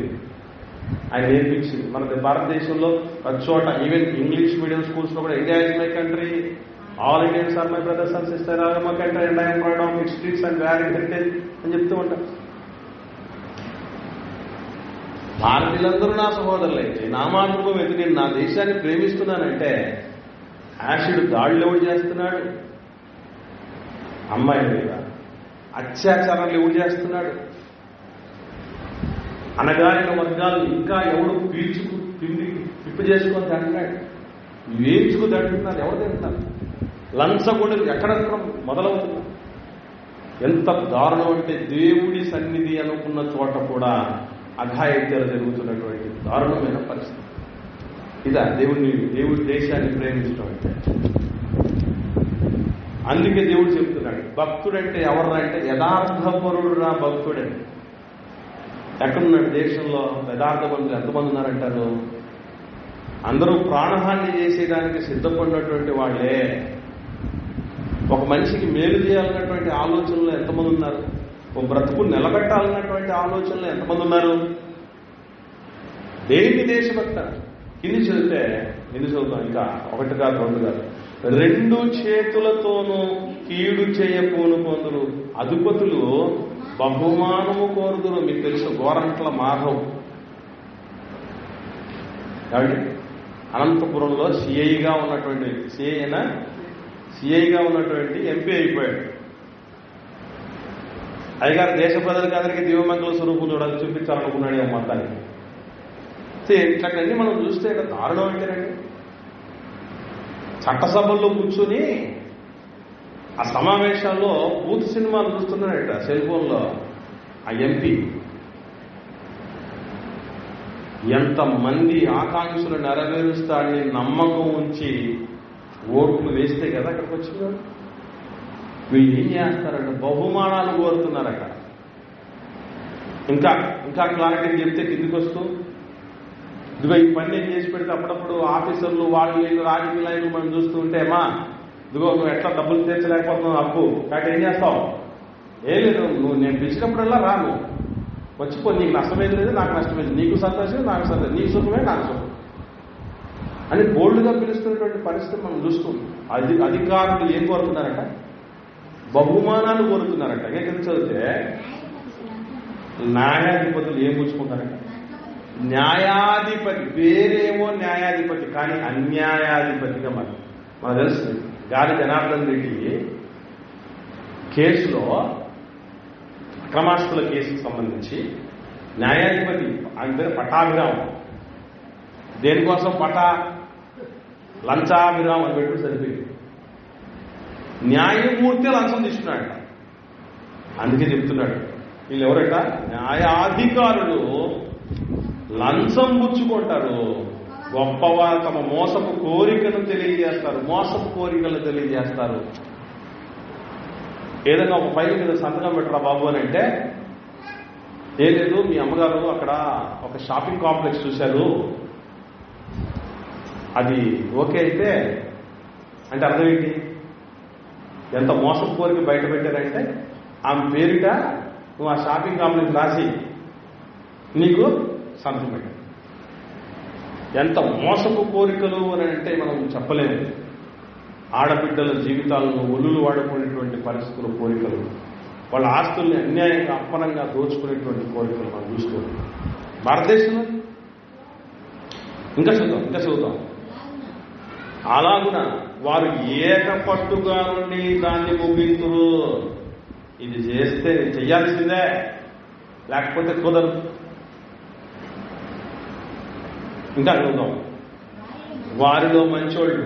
ఆయన నేర్పించింది. మన భారతదేశంలో ప్రతి చోట, ఈవెన్ ఇంగ్లీష్ మీడియం స్కూల్స్ లో కూడా India is my country, all Indians are my brothers and sister, are my country and I'm proud of its streets and varied heritage అని చెప్తూ ఉంటారు. భారతీయులందరూ నా సహోదరులు అయితే నా మాతృభూమి అయితే నేను నా దేశాన్ని ప్రేమిస్తున్నానంటే యాసిడ్ దాడులు ఎవడు చేస్తున్నాడు? అమ్మాయి మీద అత్యాచారాలు ఎవడు చేస్తున్నాడు? అనగారిన వర్గాలు ఇంకా ఎవడు పిప్పు చేసుకొని తింటున్నాడు? వేయించుకు తింటున్నారు. ఎవరు తింటున్నారు? లంచగొండలు ఎక్కడ మొదలవుతున్నారు? ఎంత దారుణం అంటే దేవుడి సన్నిధి అనుకున్న చోట కూడా అఘాయిత్యాలు జరుగుతున్నటువంటి దారుణమైన పరిస్థితి. ఇదా దేవుడి దేశాన్ని ప్రేమించడం అంటే? అందుకే దేవుడు చెప్తున్నాడు, భక్తుడంటే ఎవర్రా అంటే యథార్థపరుడు రా భక్తుడంటే. ఎక్కడున్నాడు దేశంలో యథార్థపరులు ఎంతమంది ఉన్నారంటారు? అందరూ ప్రాణహాని చేసేదానికి సిద్ధపడినటువంటి వాళ్లే. ఒక మనిషికి మేలు చేయాలన్నటువంటి ఆలోచనలో ఎంతమంది ఉన్నారు? ఓ బ్రతుకు నిలబెట్టాలన్నటువంటి ఆలోచనలో ఎంతమంది ఉన్నారు? దేని దేశభక్త కింది చదివితే ఎన్ని చదువుతాం? ఇంకా 1 కాదు 2 కాదు, 2 చేతులతోనూ కీడు చేయపోను కొందరు అధిపతులు బహుమానము కోరుదురు. మీకు తెలుసు గోరంట్ల మాధవ్ కాబట్టి అనంతపురంలో సిఐగా ఉన్నటువంటి సిఐగా ఉన్నటువంటి ఎంపీ అయిపోయాడు. అయ్యగారు దేశ ప్రజలకు అందరికీ దివ్యమంగళ స్వరూపం చూడాలి, చూపించాలనుకున్నాడు ఆ మొత్తానికి. ఇట్లాంటివన్నీ మనం చూస్తే దారుణం అంటేనండి. చట్టసభల్లో కూర్చుని ఆ సమావేశాల్లో బూత్ సినిమాలు చూస్తున్నాడట సెల్ ఫోన్లో ఆ ఎంపీ. ఎంతమంది ఆకాంక్షలు నెరవేరుస్తాడని నమ్మకం ఉంచి ఓట్లు వేస్తే కదా అక్కడికి వచ్చినాడు. వీళ్ళు ఏం చేస్తారంట? బహుమానాలు కోరుతున్నారట. ఇంకా క్లారిటీ చెప్తే కిందికి వస్తూ, ఇదిగో ఈ పని నేను చేసి పెడితే అప్పుడప్పుడు ఆఫీసర్లు వాళ్ళు రాజకీయ నాయకులు మనం చూస్తూ ఉంటేమా, ఇదిగో నువ్వు ఎట్లా డబ్బులు తీర్చలేకపోతున్నావు అప్పు కాబట్టి ఏం చేస్తావు? ఏం లేదు, నువ్వు నేను పిలిచినప్పుడల్లా రాను, వచ్చిపో, నీకు నష్టమేది లేదు నాకు నష్టమేది, నీకు సంతోషం నాకు సంతోషం, నీ సుఖమే నాకు సుఖం అని బోల్డ్గా పిలుస్తున్నటువంటి పరిస్థితి మనం చూస్తున్నాం. అధికారులు ఏం కోరుతున్నారట? బహుమానాలు కోరుతున్నారట. కింద చదివితే న్యాయాధిపతులు ఏం పుచ్చుకుంటారట? న్యాయాధిపతి పేరేమో న్యాయాధిపతి కానీ అన్యాయాధిపతిగా మనకు తెలుసు. గాలి జనార్దన్ రెడ్డి కేసులో అక్రమాస్తుల కేసుకు సంబంధించి న్యాయాధిపతి ఆయన పేరు పటాభిరామ్. దేనికోసం లంచాభిరామ్ అని పెట్టు సరిపోయింది. న్యాయమూర్తి లంచం తీసుకున్నాడట. అందుకే చెప్తున్నాడు వీళ్ళు ఎవరట? న్యాయాధికారులు లంచం పుచ్చుకుంటారు గొప్పవారు తమ మోసపు కోరికను తెలియజేస్తారు. మోసపు కోరికలు తెలియజేస్తారు. ఏదైనా ఒక ఫైల్ మీద సంతకం పెట్టరా బాబు అని అంటే, ఏ లేదు మీ అమ్మగారు అక్కడ ఒక షాపింగ్ కాంప్లెక్స్ చూశారు, అది ఓకే అయితే అంటే అర్థం ఏంటి? ఎంత మోసపు కోరిక బయట పెట్టారంటే ఆమె పేరిట నువ్వు ఆ షాపింగ్ కాంప్లెక్స్ రాసి నీకు సంతకం పెట్టారు. ఎంత మోసపు కోరికలు అని అంటే మనం చెప్పలేము. ఆడబిడ్డల జీవితాలను ఒలులు వాడుకునేటువంటి పరిస్థితుల కోరికలు, వాళ్ళ ఆస్తుల్ని అన్యాయంగా అప్పనంగా దోచుకునేటువంటి కోరికలు మనం చూసుకోవాలి భారతదేశంలో. ఇంకా చదువుతాం. అలాగున వారు ఏకపట్టుగా నుండి దాన్ని ముగింతురు. ఇది చేస్తే చెయ్యాల్సిందే, లేకపోతే కుదరదు. ఇంకా చదువుతాం. వారిలో మంచోళ్ళు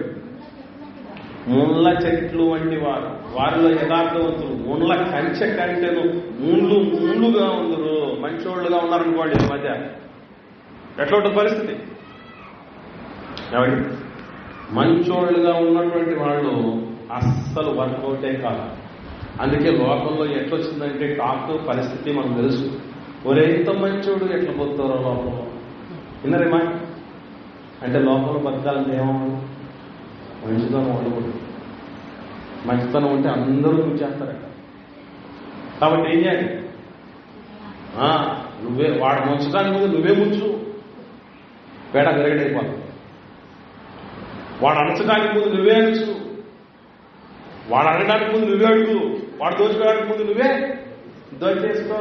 ముళ్ళ చెట్లు వంటి వారు, వారిలో యథార్థవంతులు ముళ్ళ కంచె కంటెను ముళ్ళుగా ఉందరు. మంచోళ్ళుగా ఉన్నారనుకోండి ఈ మధ్య ఎట్లా ఉంటుంది పరిస్థితి? ఏమండి, మంచోళ్ళుగా ఉన్నటువంటి వాళ్ళు అస్సలు వర్కౌటే కాదు. అందుకే లోకంలో ఎట్లొచ్చిందంటే టాక్ పరిస్థితి మనకు తెలుసు. ఒరే ఇంత మంచోడు ఎట్లా పోతారో లోకంలో. విన్నరేమా? అంటే లోకంలో బతకాలంటే ఏమో మంచితనం ఉండకూడదు. మంచితనం ఉంటే అందరూ కూర్చేస్తారట. కాబట్టి ఏం చేయాలి? నువ్వే వాడు ముంచడానికి ముందు నువ్వే ముంచు, పేడ గరిగడైపోతుంది. వాడు అణచడానికి ముందు నువ్వే అణచు, వాడు అనడానికి ముందు నువ్వే అడుగు, వాడు దోచుకోవడానికి ముందు నువ్వే దోచేసుకో.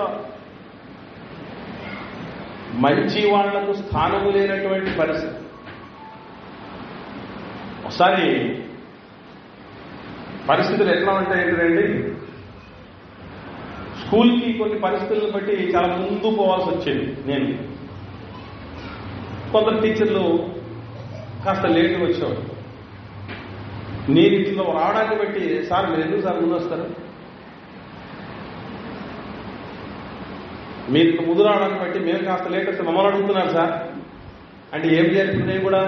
మంచి వాళ్లకు స్థానము లేనటువంటి పరిస్థితి. ఒకసారి పరిస్థితులు ఎట్లా ఉంటాయి ఏంటండి, స్కూల్కి కొన్ని పరిస్థితులను బట్టి చాలా ముందు పోవాల్సి వచ్చేది. నేను కొందరు టీచర్లు కాస్త లేట్గా వచ్చేవాడు. నేను ఇంట్లో రావడాన్ని బట్టి, సార్ మీరు ఎందుకు సార్ ముందు వస్తారు, మీరు ఇంత ముందు రావడాన్ని బట్టి మేము కాస్త లేట్ వస్తే మమ్మల్ని అడుగుతున్నారు సార్ అంటే ఏం చేయాలి? నేను కూడా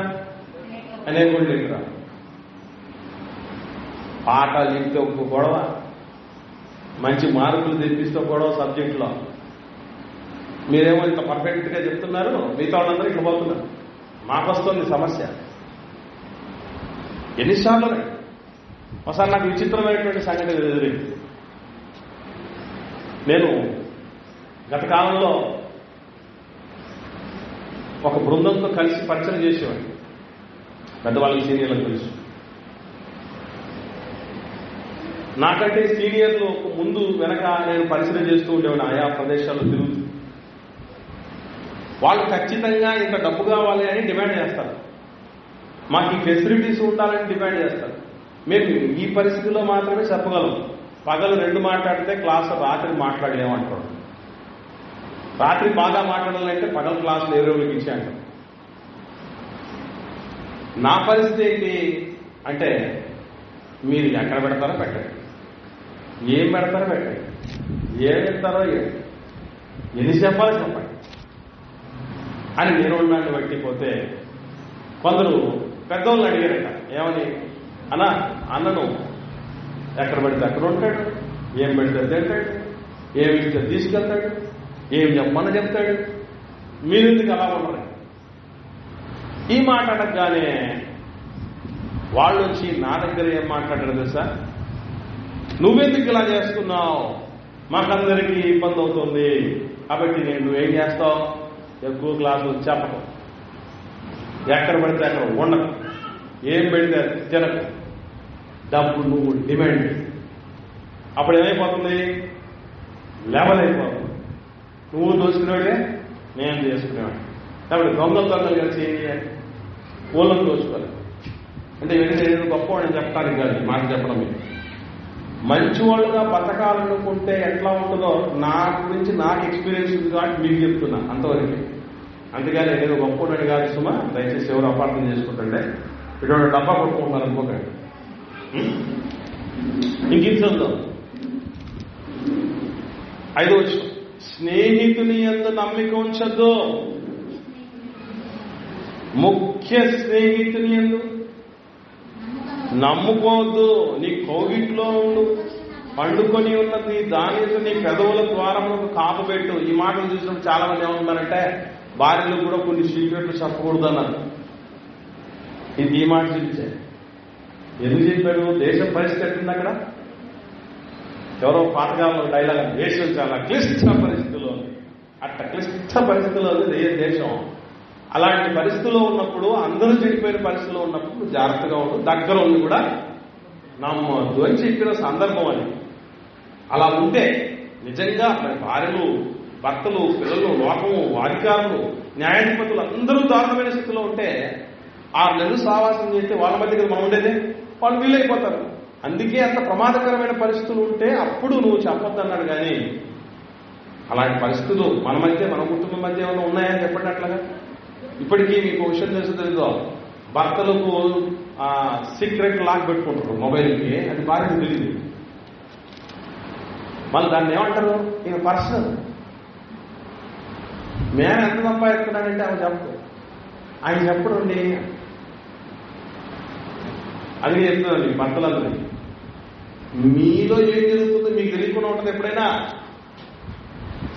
లేకురా. పాఠాలు ఇంటే ఒక గొడవ, మంచి మార్కులు తెప్పిస్తే గొడవ సబ్జెక్టులో. మీరేమో ఇంత పర్ఫెక్ట్గా చెప్తున్నారు, మిగతా వాళ్ళందరూ ఇట్లా పోతున్నారు. మాకు వస్తుంది సమస్య. ఎన్నిసార్లు ఒకసారి నాకు విచిత్రమైనటువంటి సంగతి ఎదురైంది. నేను గత కాలంలో ఒక బృందంతో కలిసి పరిచయం చేసేవాడిని. పెద్దవాళ్ళకి సీనియర్లకు తెలుసు. నాకంటే సీనియర్లు ముందు వెనక నేను పరిశీలన చేస్తూ ఉండేవాడిని. ఆయా ప్రదేశాల్లో తిరుగుతూ వాళ్ళు ఖచ్చితంగా ఇంత డబ్బు కావాలి అని డిమాండ్ చేస్తారు, మాకు ఈ ఫెసిలిటీస్ ఉండాలని డిమాండ్ చేస్తారు. మేము ఈ పరిస్థితిలో మాత్రమే చెప్పగలం. పగలు 2 మాట్లాడితే క్లాసు రాత్రి మాట్లాడలేమంటాడు. రాత్రి బాగా మాట్లాడాలంటే పగల క్లాసులు ఏ రోజులకి ఇచ్చాయంటారు. నా పరిస్థితి ఏంటి అంటే, మీరు ఎక్కడ పెడతారో పెట్టండి, ఏం పెడతారో పెట్టండి, ఏం పెడతారో ఎన్ని చెప్పాలో చెప్పండి అని నేను ఉన్నాన్ని పట్టిపోతే, కొందరు పెద్దవాళ్ళని అడిగారట. ఏమని? అన్నను ఎక్కడ పెడితే అక్కడ ఉంటాడు, ఏం పెడితే తింటాడు, ఏమి ఇస్తే తీసుకెళ్తాడు, ఏం చెప్పమని చెప్తాడు, మీరెందుకు అలా ఉండరు? ఈ మాట అడగగానే వాళ్ళు వచ్చి నా దగ్గర ఏం మాట్లాడారు తెలుసా? నువ్వెందుకు ఇలా చేస్తున్నావు, మాకందరికీ ఇబ్బంది అవుతుంది, కాబట్టి నువ్వేం చేస్తావు, ఎక్కువ క్లాసులు చెప్పకు, ఎక్కడ పడితే అక్కడ ఉండకు, ఏం పెడితే తినకు, డబ్బు నువ్వు డిమాండ్. అప్పుడు ఏమైపోతుంది? లెవెల్ అయిపోతుంది. నువ్వు దోచుకునేవాడే, నేను చేసుకునేవాడు. కాబట్టి దొంగలు కలిసి ఏం చేయాలి? ఊళ్ళని దోచుకోవాలి. అంటే నేను గొప్పవాడిని చెప్పడానికి కాదు మాట చెప్పడం. మంచి వాళ్ళుగా బతకాలనుకుంటే ఎట్లా ఉంటుందో నా గురించి నాకు ఎక్స్పీరియన్స్ ఉంది కాబట్టి మీకు చెప్తున్నా అంతవరకు. అందుకని నేను గొప్పవాడిని కాదు సుమా, దయచేసి ఎవరు అపార్థం చేసుకుంటుంటే ఇటువంటి డబ్బా కొట్టుకుంటున్నారు అనుకోకండి. ఇంకించంలో 5వ వచనం, స్నేహితుని యందు నమ్మిక ఉంచద్దు. ముఖ్య స్నేహితుని యందు నమ్ముకోవద్దు. నీ కౌగిట్లో ఉండు, పండుకొని ఉన్నది దాని నీ పెదవుల ద్వారములకు కాపు పెట్టు. ఈ మాటలు చూసినప్పుడు చాలా మంది ఏమంటున్నారంటే భార్యలు కూడా కొన్ని సీక్రెట్లు చెప్పకూడదు అన్నారు. ఇది ఈ మాట చూపించే ఎందుకు చెప్పాడు? దేశం పరిస్థితి ఎట్టుంది అక్కడ? ఎవరో పాతకాలంలో డైలాగ్, దేశం చాలా క్లిష్ట పరిస్థితుల్లో ఉంది. అట్లా క్లిష్ట పరిస్థితుల్లో ఉంది దేశం. అలాంటి పరిస్థితుల్లో ఉన్నప్పుడు, అందరూ చెడిపోయిన పరిస్థితుల్లో ఉన్నప్పుడు జాగ్రత్తగా ఉండు, దగ్గర ఉండి కూడా నమ్మద్దు అని చెప్పిన సందర్భం అది. అలా ఉంటే నిజంగా మరి భార్యలు, భర్తలు, పిల్లలు, లోకము, అధికారులు, న్యాయాధిపతులు అందరూ దారుణమైన స్థితిలో ఉంటే 6 నెలలు సావాసం చేస్తే వాళ్ళ మధ్య మనం ఉండేదే, వాళ్ళు వీలైపోతారు. అందుకే అంత ప్రమాదకరమైన పరిస్థితులు ఉంటే అప్పుడు నువ్వు చెప్పొద్దన్నాడు. కానీ అలాంటి పరిస్థితులు మన మధ్య, మన కుటుంబం మధ్య ఏమైనా ఉన్నాయని చెప్పండి. అట్లాగా ఇప్పటికీ మీకు విషయం తెలుసు తెలీదో, భర్తలకు సీక్రెట్ లాక్ పెట్టుకుంటారు మొబైల్కి, అది భార్యకు తెలియదు. మళ్ళీ దాన్ని ఏమంటారు? ఇక పర్సనల్. మేము ఎంత సంపాదిస్తున్నాడంటే ఆమె చెప్పు, ఆయన చెప్పడండి. అది చెప్తున్నాను మీ భర్తలందరినీ, మీలో ఏం జరుగుతుందో మీకు తెలియకుండా ఉంటుంది. ఎప్పుడైనా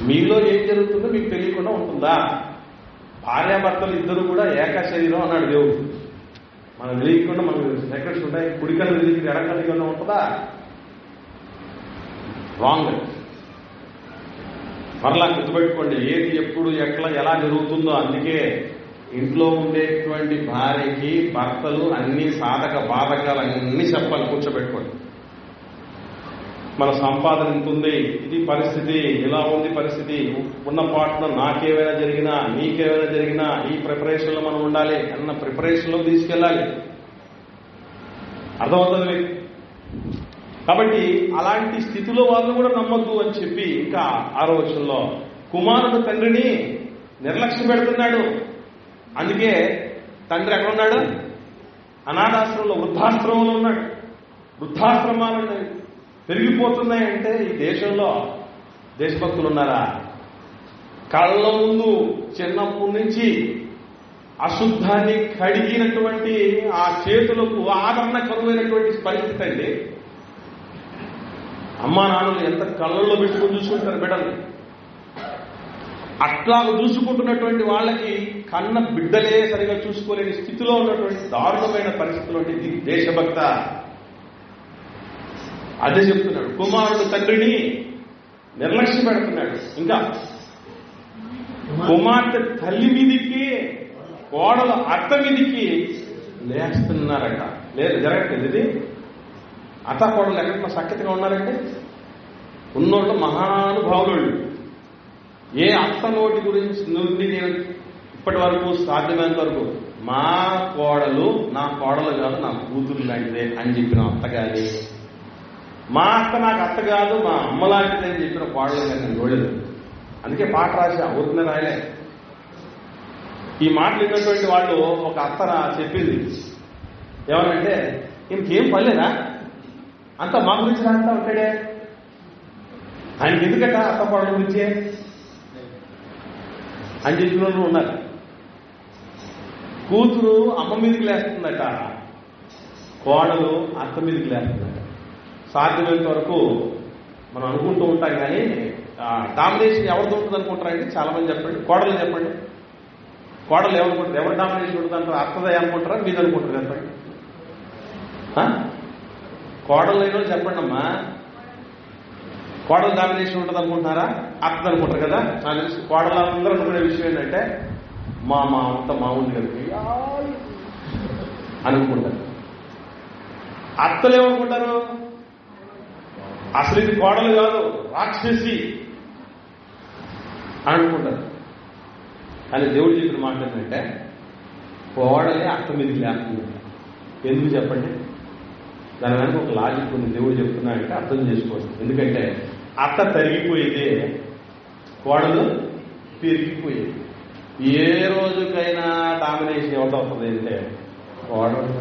మీలో ఏం జరుగుతుందో మీకు తెలియకుండా ఉంటుందా? భార్యాభర్తలు ఇద్దరు కూడా ఏక శరీరం అన్నాడు దేవుడు. మనం తెలియకుండా మనకు సెక్రెట్స్ ఉంటాయి. కుడికల్ని తెలియదు, ఎడకల్లిగా ఉంటుందా? రాంగ్. మరలా గుర్తుపెట్టుకోండి, ఏది ఎప్పుడు ఎట్లా ఎలా జరుగుతుందో. అందుకే ఇంట్లో ఉండేటువంటి భార్యకి భర్తలు అన్ని సాధక బాధకాలు అన్ని చెప్పాలి, కూర్చోబెట్టుకోండి. మన సంపాదన ఎంత ఉంది, ఇది పరిస్థితి, ఇలా ఉంది పరిస్థితి, ఉన్న పార్ట్నర్ నాకేమైనా జరిగినా, నీకేమైనా జరిగినా ఈ ప్రిపరేషన్లో మనం ఉండాలి అన్న ప్రిపరేషన్లో తీసుకెళ్ళాలి. అర్థమవుతుంది మీకు? కాబట్టి అలాంటి స్థితిలో వాళ్ళు కూడా నమ్మద్దు అని చెప్పి ఇంకా 6వ వచనంలో కుమారుడు తండ్రిని నిర్లక్ష్యం పెడుతున్నాడు. అందుకే తండ్రి ఎక్కడ ఉన్నాడు? అనాథాశ్రమంలో, వృద్ధాశ్రమంలో ఉన్నాడు. వృద్ధాశ్రమాలు పెరిగిపోతున్నాయంటే ఈ దేశంలో దేశభక్తులు ఉన్నారా? కళ్ళ ముందు చిన్నప్పటి నుంచి అశుద్ధాన్ని కడిగినటువంటి ఆ చేతులకు ఆదరణ కరువైనటువంటి పరిస్థితి అండి. అమ్మా నాన్నలు ఎంత కళ్ళల్లో పెట్టుకుని చూసుకుంటారు బిడ్డలు. అట్లా చూసుకుంటున్నటువంటి వాళ్ళకి కన్న బిడ్డలే సరిగా చూసుకోలేని స్థితిలో ఉన్నటువంటి దారుణమైన పరిస్థితులు. ఇది దేశభక్త. అదే చెప్తున్నాడు, కుమారుడు తండ్రిని నిర్లక్ష్యం పెడుతున్నాడు. ఇంకా కుమార్తె తల్లి మీదికి, కోడలు అత్త మీదికి లేస్తున్నారట. లేదు, జరగట్లేదు. ఇది అత్త కోడలు ఎక్కడ సఖ్యతగా ఉన్నారంటే ఉన్నోళ్ళు మహానుభావులు. ఏ అత్త నోటి గురించి నుండి నేను ఇప్పటి వరకు సాధ్యమైనంత వరకు మా కోడలు నా కోడలు కాదు, నా కూతురు లాంటిదే అని చెప్పిన అత్త కానీ, మా అత్త నాకు అత్త కాదు మా అమ్మ లాంటిదే అని చెప్పిన కోడలు కానీ నేను చూడలేదు. అందుకే పాట రాశా, ఊరికనే రాయలే. ఈ మాటలు విన్నటువంటి వాళ్ళు ఒక అత్త చెప్పింది ఏమనంటే, ఇంకేం పర్లేదా, అంతా మా గురించి రాస్తా ఉంటాడే, ఆయనకి ఎందుకట అత్త కోడల గురించే అని చెప్పిన వాళ్ళు ఉన్నారు. కూతురు అమ్మ మీదకి లేస్తుందట, కోడలు అత్త మీదకి లేస్తుందట. సాధ్యమైనంత వరకు మనం అనుకుంటూ ఉంటాం, కానీ డామినేషన్ ఎవరితో ఉంటుంది అనుకుంటారంటే చాలా మంది చెప్పండి. కోడలు చెప్పండి, కోడలు ఏమనుకుంటారు? ఎవరు డామినేషన్ ఉంటుంది అంటారు? అత్తదే అనుకుంటారా, మీద అనుకుంటారు? చెప్పండి. కోడలు అయినా చెప్పండి అమ్మా, కోడలు డామినేషన్ ఉంటుంది అనుకుంటున్నారా, అత్తది అనుకుంటారు కదా? నాకు తెలిసి కోడలు అందరూ అనుకునే విషయం ఏంటంటే మా అంత మామూలు కలిపి అనుకుంటారు. అత్తలు ఏమనుకుంటారు? అసలు ఇది కోడలు కాదు, రాక్షసి అనుకుంటారు. కానీ దేవుడు చెప్పిన మాట ఏంటంటే కోడలే అత్త మీదకి లేస్తుంది. ఎందుకు చెప్పండి? దాని వెనక ఒక లాజిక్ ఉంది. దేవుడు చెప్తున్నాడంటే అర్థం చేసుకోవచ్చు. ఎందుకంటే అత్త తరిగిపోయేదే, కోడలు పెరిగిపోయేది. ఏ రోజుకైనా డామినేషన్ ఎవరితో వస్తుంది అంటే కోడలు.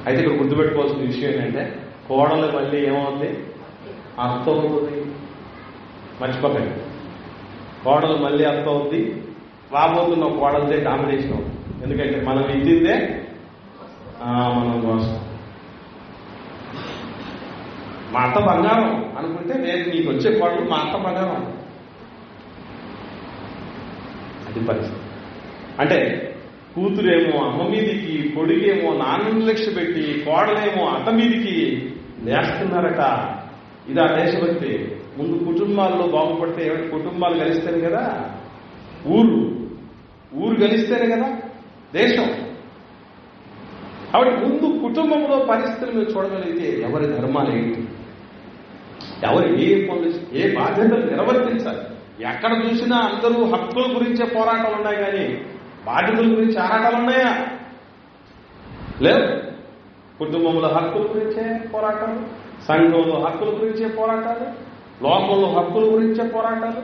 అయితే ఇక్కడ గుర్తుపెట్టుకోవాల్సిన విషయం ఏంటంటే కోడలు మళ్ళీ ఏమవుతుంది? అత్త అవుతుంది. మర్చిపోకండి, కోడలు మళ్ళీ అత్త అవుద్ది. రాబోతున్న కోడలదే డామినేషన్ అవుతుంది. ఎందుకంటే మనం ఇద్దిందే మనం కోసం. మా అత్త బంగారం అనుకుంటే నేను నీకు వచ్చే కోడలు మా అత్త బంగారం. అది పరిస్థితి. అంటే కూతురేమో అమ్మ మీదికి, కొడుకేమో నాన్న లక్ష్య పెట్టి, కోడలేమో అత్త మీదికి నేస్తున్నారట. ఇది ఆ దేశభక్తి. ముందు కుటుంబాల్లో బాగుపడితే కుటుంబాలు కలిస్తేనే కదా ఊరు కలిస్తేనే కదా దేశం. కాబట్టి ముందు కుటుంబంలో పరిస్థితులు మీరు చూడగలిగితే ఎవరి ధర్మాలు ఏంటి, ఎవరు ఏ పనులు, ఏ బాధ్యతలు నిర్వర్తించాలి. ఎక్కడ చూసినా అందరూ హక్కుల గురించే పోరాటాలు ఉన్నాయి, కానీ బాధ్యతల గురించి ఆరాటాలు ఉన్నాయా? లేదు. కుటుంబంలో హక్కుల గురించే పోరాటాలు, సంఘంలో హక్కుల గురించే పోరాటాలు, లోకంలో హక్కుల గురించే పోరాటాలు,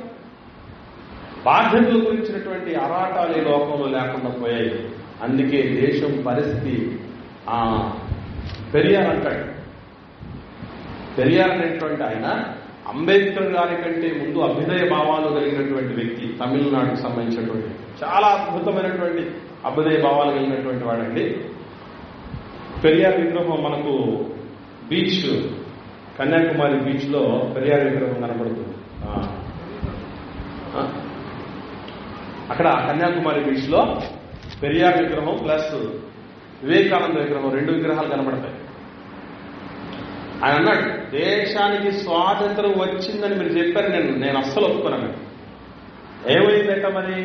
బాధ్యతల గురించినటువంటి ఆరాటాలు ఈ లోకంలో లేకుండా పోయాయి. అందుకే దేశం పరిస్థితి పెరియార్ అంటాడు. పెరియార్ అనేటువంటి ఆయన అంబేద్కర్ గారి కంటే ముందు అభ్యుదయ భావాలు కలిగినటువంటి వ్యక్తి. తమిళనాడుకు సంబంధించినటువంటి చాలా అద్భుతమైనటువంటి అభ్యుదయ భావాలు కలిగినటువంటి వాడండి. పెరియార్ విగ్రహం మనకు బీచ్, కన్యాకుమారి బీచ్ లో పెరియార్ విగ్రహం కనబడుతుంది. అక్కడ కన్యాకుమారి బీచ్ లో పెరియార్ విగ్రహం ప్లస్ వివేకానంద విగ్రహం, 2 విగ్రహాలు కనబడతాయి. ఆయన అన్నాడు, దేశానికి స్వాతంత్రం వచ్చిందని మీరు చెప్పారు, నేను అస్సలు ఒప్పుకున్నాను. ఏమైందంట మరి?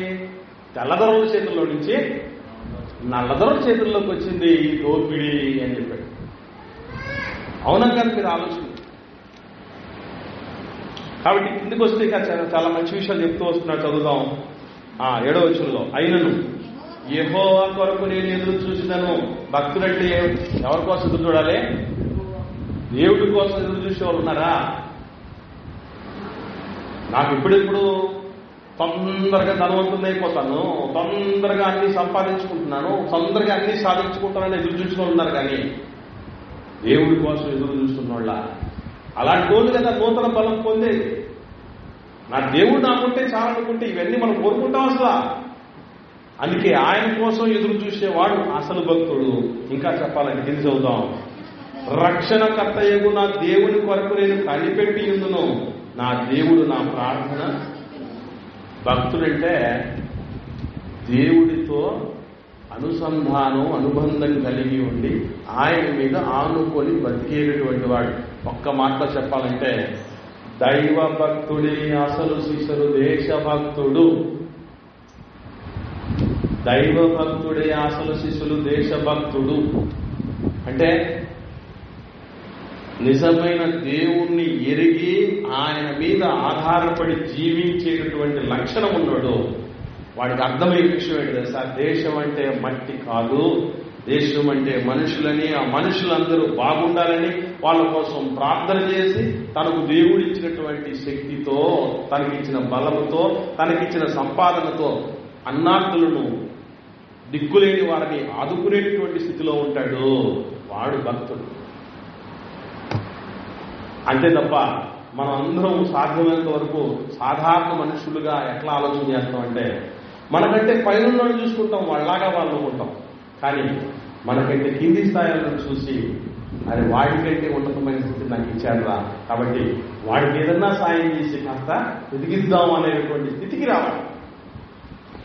తెల్లదొరల చేతుల్లో నుంచి నల్లదొరల చేతుల్లోకి వచ్చింది ఈ దోపిడీ అని చెప్పాడు. అవునా కదా? మీరు ఆలోచన. కాబట్టి కిందికి వస్తే ఇక చాలా మంచి విషయాలు చెప్తూ వస్తున్నాడు. చదువుదాం. 7వ వచనంలో, అయినను యెహోవా కొరకు నేను ఎదురు చూసినాను. భక్తులంటే ఎవరి కోసం ఎదురు చూడాలి? దేవుడి కోసం ఎదురు చూసేవాళ్ళు ఉన్నారా? నాకు ఇప్పుడిప్పుడు తొందరగా ధనవంతుని అయిపోతాను, తొందరగా అన్ని సంపాదించుకుంటున్నాను, తొందరగా అన్ని సాధించుకుంటానని ఎదురు చూసిన వాళ్ళు ఉన్నారు. కానీ దేవుడి కోసం ఎదురు చూస్తున్న వాళ్ళ అలాంటి వాళ్ళు కదా నూతన బలం పొందేది. నా దేవుడు నాకుంటే చాలనుకుంటే ఇవన్నీ మనం కోరుకుంటాం అసలు. అందుకే ఆయన కోసం ఎదురు చూసేవాడు అసలు భక్తుడు. ఇంకా చెప్పాలంటే కింద చదువుతాం. రక్షణకర్తయగు నా దేవుని కొరకు నేను కనిపెట్టి ఉందును, నా దేవుడు నా ప్రార్థన. భక్తుడంటే దేవుడితో అనుబంధం కలిగి ఉండి ఆయన మీద ఆనుకొని బతికేటటువంటి వాడు. ఒక్క మాటలో చెప్పాలంటే దైవ భక్తుడే అసలు శిశుడు దేశభక్తుడు. దైవ భక్తుడే అసలు శిశులు దేశభక్తుడు. అంటే నిజమైన దేవుణ్ణి ఎరిగి ఆయన మీద ఆధారపడి జీవించేటటువంటి లక్షణం ఉన్నాడు. వాడికి అర్థమయ్యే విషయం ఏంటి తెలుసా? దేశం అంటే మట్టి కాదు, దేశం అంటే మనుషులని, ఆ మనుషులందరూ బాగుండాలని వాళ్ళ కోసం ప్రార్థన చేసి తనకు దేవుడిచ్చినటువంటి శక్తితో, తనకిచ్చిన బలముతో, తనకిచ్చిన సంపాదనతో అన్నార్థులను, దిక్కులేని వారిని ఆదుకునేటటువంటి స్థితిలో ఉంటాడు. వాడు భక్తుడు. అంతే తప్ప మనం అందరం సాధ్యమైనంత వరకు సాధారణ మనుషులుగా ఎట్లా ఆలోచన చేస్తామంటే మనకంటే పైన చూసుకుంటాం, వాళ్ళలాగా వాళ్ళు అనుకుంటాం. కానీ మనకంటే కింది స్థాయిలను చూసి అది వాడికంటే ఉన్నతమైన స్థితి నాకు ఇచ్చాడురా, కాబట్టి వాడికి ఏదన్నా సాయం చేసి కాస్త ఎదిగిద్దాం అనేటువంటి స్థితికి రావాలి.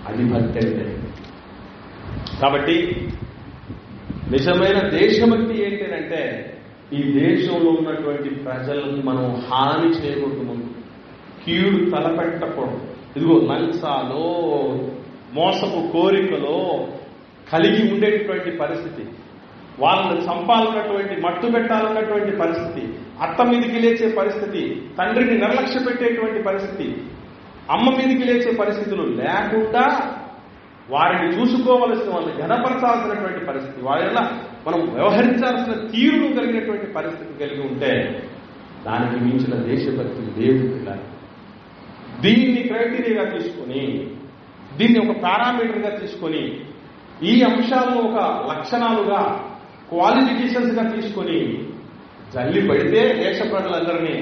అది భక్తి అంటే. కాబట్టి నిజమైన దేశభక్తి ఏంటంటే ఈ దేశంలో ఉన్నటువంటి ప్రజలకు మనం హాని చేయకూడదు, ముందు కీడు తలపెట్టకూడదు. ఇదిగో లంచాలో, మోసపు కోరికలో కలిగి ఉండేటటువంటి పరిస్థితి, వాళ్ళని చంపాలన్నటువంటి, మట్టు పెట్టాలన్నటువంటి పరిస్థితి, అత్త మీదికి లేచే పరిస్థితి, తండ్రిని నిర్లక్ష్య పెట్టేటువంటి పరిస్థితి, అమ్మ మీదికి లేచే పరిస్థితులు లేకుండా వారిని చూసుకోవలసిన, వాళ్ళని ఘనపరచాల్సినటువంటి పరిస్థితి, వాళ్ళ మనం వ్యవహరించాల్సిన తీరును కలిగినటువంటి పరిస్థితి కలిగి ఉంటే దానికి మించిన దేశభక్తి లేదు. దీన్ని క్రైటీరియాగా తీసుకొని, దీన్ని ఒక పారామీటర్గా తీసుకొని, ఈ అంశాలను ఒక లక్షణాలుగా, క్వాలిఫికేషన్స్ గా తీసుకొని జల్లి పడితే దేశ ప్రజలందరినీ,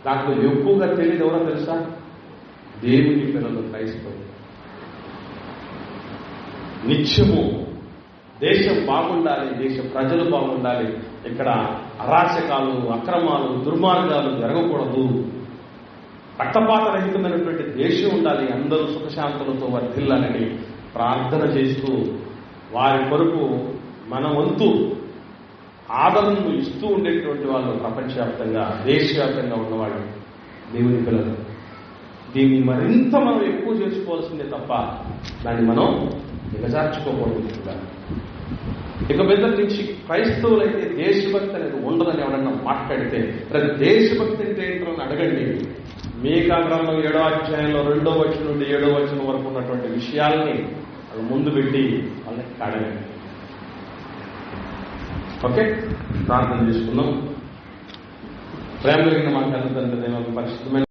దాంట్లో ఎక్కువగా తెలియదు ఎవరో తెలుసా? దేవుని పిల్లలు, క్రైస్తవులు. నిత్యము దేశం బాగుండాలి, దేశ ప్రజలు బాగుండాలి, ఇక్కడ అరాచకాలు, అక్రమాలు, దుర్మార్గాలు జరగకూడదు, రక్తపాత రహితమైనటువంటి దేశం ఉండాలి, అందరూ సుఖశాంతులతో వర్ధిల్లాలని ప్రార్థన చేస్తూ వారి కొరకు మన వంతు ఆదరణను ఇస్తూ ఉండేటువంటి వాళ్ళు ప్రపంచవ్యాప్తంగా, దేశవ్యాప్తంగా ఉన్నవాళ్ళు దేవుని పిల్లలు. దీన్ని మరింత మనం ఎక్కువ చేసుకోవాల్సిందే తప్ప దాన్ని మనం దిగజార్చుకోకూడదు. ఇక మీద నుంచి క్రైస్తవులైతే దేశభక్తి అనేది ఉండదని ఎవరన్నా మాట్లాడితే, ప్రతి దేశభక్తి అంటే ఏంటని అడగండి. మీకా గ్రంథం 7వ అధ్యాయంలో 2వ వచనం నుండి 7వ వచనం వరకు ఉన్నటువంటి విషయాల్ని వాళ్ళు ముందు పెట్టి వాళ్ళకి అడగండి. ఓకే, ప్రార్థన చేసుకుందాం. ప్రేమ కలిగిన మా తల్లిదండ్రులు పరిశుద్ధమైన